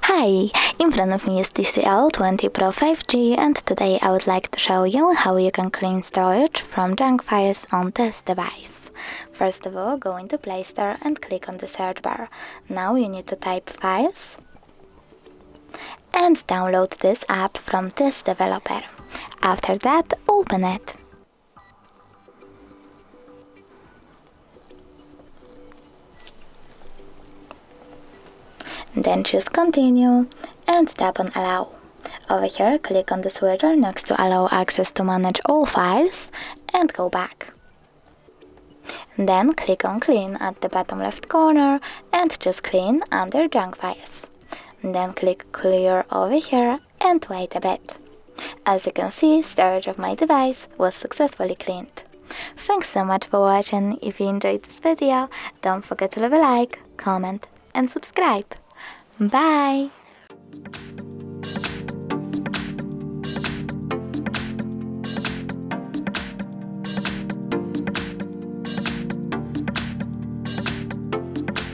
Hi, in front of me is TCL 20 Pro 5G, and today I would like to show you how you can clean storage from junk files on this device. First of all, go into Play Store and click on the search bar. Now you need to type files and download this app from this developer. After that, open it. Then choose Continue and tap on Allow. Over here, click on the switcher next to Allow access to manage all files and go back. Then click on Clean at the bottom left corner and choose Clean under Junk Files. Then click Clear over here and wait a bit. As you can see, storage of my device was successfully cleaned. Thanks so much for watching. If you enjoyed this video, don't forget to leave a like, comment and subscribe. Bye!